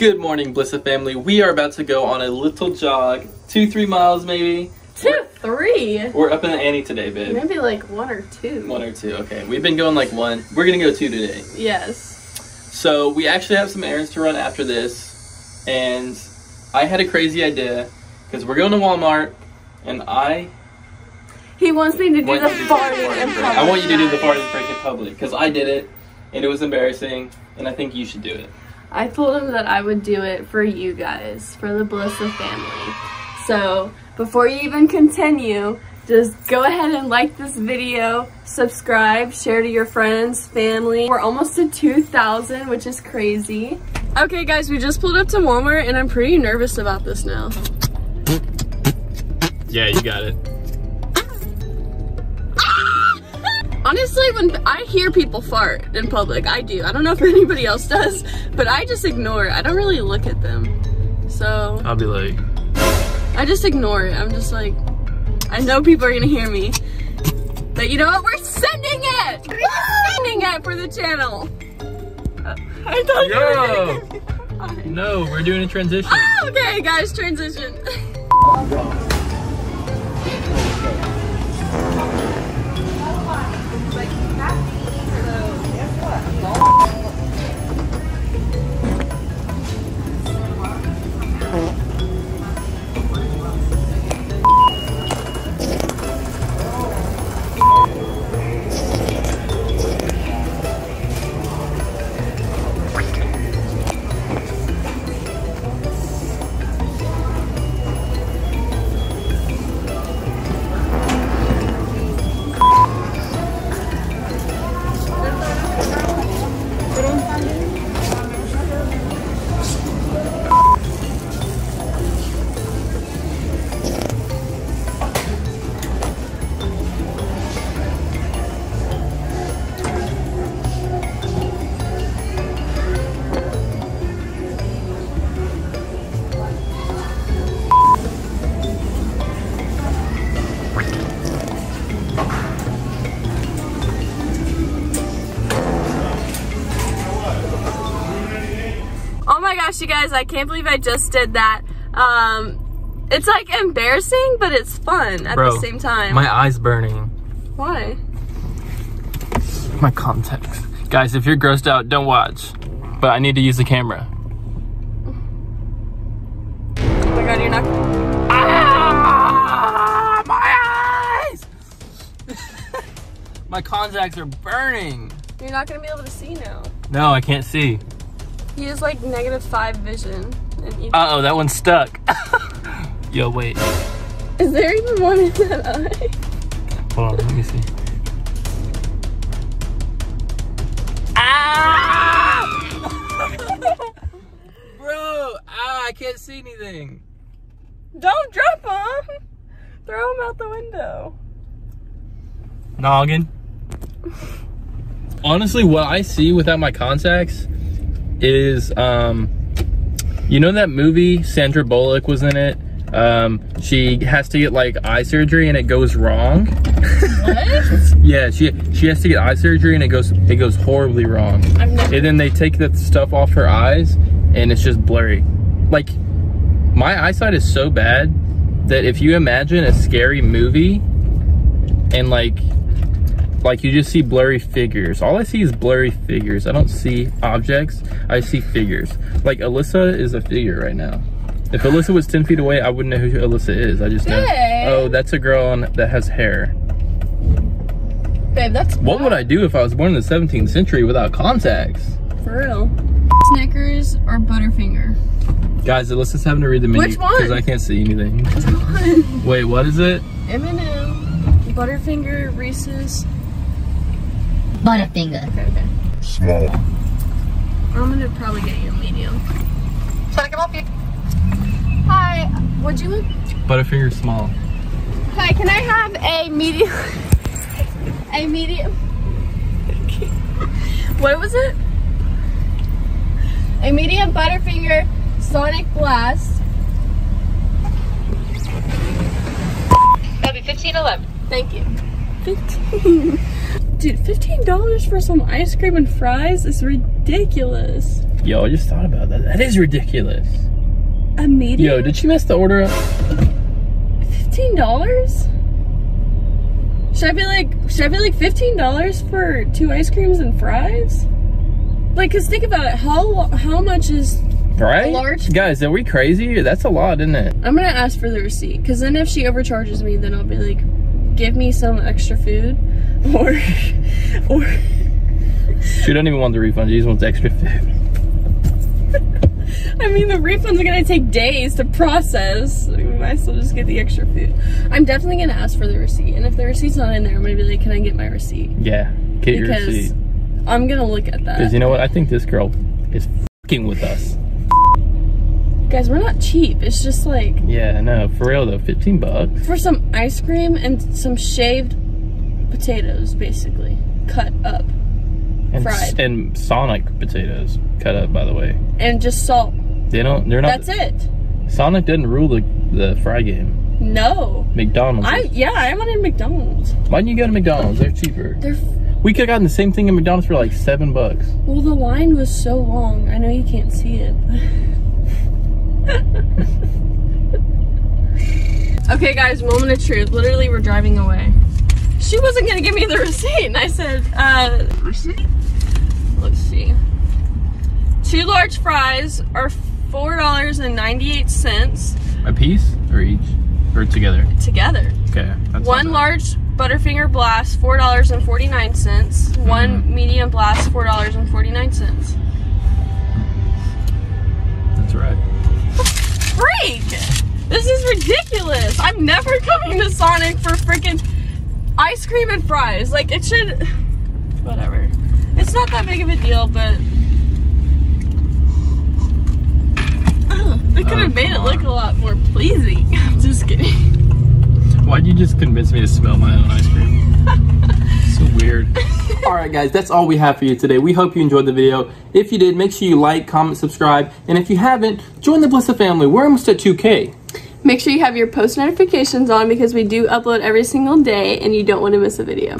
Good morning, Alyssa family. We are about to go on a little jog, 2-3 miles maybe. 2-3? We're up in Annie today, babe. Maybe like 1 or 2. 1 or 2, okay. We've been going like 1. We're gonna go 2 today. Yes. So we actually have some errands to run after this, and I had a crazy idea because we're going to Walmart, and he wants me to do the farting in public. I want you to do the farting break in public because I did it, and it was embarrassing, and I think you should do it. I told him that I would do it for you guys, for the Alyssa family. So, before you even continue, just go ahead and like this video, subscribe, share to your friends, family. We're almost to 2,000, which is crazy. Okay guys, we just pulled up to Walmart and I'm pretty nervous about this now. Yeah, you got it. Honestly, when I hear people fart in public, I do. I don't know if anybody else does, but I just ignore it. I don't really look at them. So I'll be like, I just ignore it. I'm just like, I know people are gonna hear me. But you know what? We're sending it! We're sending it for the channel. I thought yo! No, we're doing a transition. Oh, okay, guys, transition. Gosh, you guys, I can't believe I just did that. It's like embarrassing, but it's fun at the same time. My eye's burning. Why? My contacts. Guys, if you're grossed out, don't watch. But I need to use the camera. Oh my god, you're not. Ah! My eyes! My contacts are burning. You're not gonna be able to see now. No, I can't see. He has like -5 vision. Uh-oh, that one's stuck. Yo, wait. Is there even one in that eye? Hold on, let me see. Ah! Bro, I can't see anything. Don't drop them. Throw them out the window. Noggin. Honestly, what I see without my contacts is, you know that movie, Sandra Bullock was in it? She has to get like eye surgery and it goes wrong. What? Yeah, she has to get eye surgery and it goes horribly wrong. And then they take the stuff off her eyes and it's just blurry. Like, my eyesight is so bad that if you imagine a scary movie and like you just see blurry figures. All I see is blurry figures. I don't see objects, I see figures. Like Alyssa is a figure right now. If Alyssa was 10 feet away, I wouldn't know who Alyssa is. I just know, oh, that's a girl that has hair. Babe, that's what would I do if I was born in the 17th century without contacts? For real. Snickers or Butterfinger? Guys, Alyssa's having to read the menu. Which one? Because I can't see anything. Which one? Wait, what is it? M&M, Butterfinger, Reese's. Butterfinger. Okay. Small. I'm gonna probably get you a medium. Hi, what'd you want? Butterfinger small. Hi, can I have a medium? A medium? What was it? A medium Butterfinger Sonic Blast. That'll be $15.11. Thank you. 15. Dude, $15 for some ice cream and fries is ridiculous. Yo, I just thought about that. That is ridiculous. A medium? Yo, did she mess the order up? $15? Should I be like $15 for 2 ice creams and fries? Like, cause think about it, how much is right? a large? Guys, are we crazy? That's a lot, isn't it? I'm gonna ask for the receipt, cause then if she overcharges me, then I'll be like, give me some extra food, or She doesn't even want the refund, she just wants extra food. I mean, the refund's gonna take days to process. We might as well just get the extra food. I'm definitely gonna ask for the receipt, and if the receipt's not in there, I'm gonna be like, can I get my receipt? Yeah, get your receipt. I'm gonna look at that. Because you know what? I think this girl is fucking with us. Guys, we're not cheap. It's just like... Yeah, no, for real though, 15 bucks. For some ice cream and some shaved potatoes, basically. Cut up. And fried. And Sonic potatoes, cut up, by the way. And just salt. They're not... That's it. Sonic didn't rule the fry game. No. McDonald's. I wanted McDonald's. Why didn't you go to McDonald's? They're cheaper. We could have gotten the same thing at McDonald's for like $7. Well, the line was so long. I know you can't see it. Okay, guys, moment of truth. Literally, we're driving away. She wasn't gonna give me the receipt, and I said, receipt? Let's see. 2 large fries are $4.98. A piece or each? Or together? Together. Okay. That's 1 large Butterfinger Blast, $4.49. 1 medium blast, $4.49. That's right. Freak! This is ridiculous. I'm never coming to Sonic for freaking ice cream and fries. Like, it should... Whatever. It's not that big of a deal, but... They could have made it look a lot more pleasing. I'm just kidding. Why'd you just convince me to smell my own ice cream? So weird. Alright guys, that's all we have for you today. We hope you enjoyed the video. If you did, make sure you like, comment, subscribe. And if you haven't, join the Alyssa family. We're almost at 2K. Make sure you have your post notifications on because we do upload every single day and you don't want to miss a video.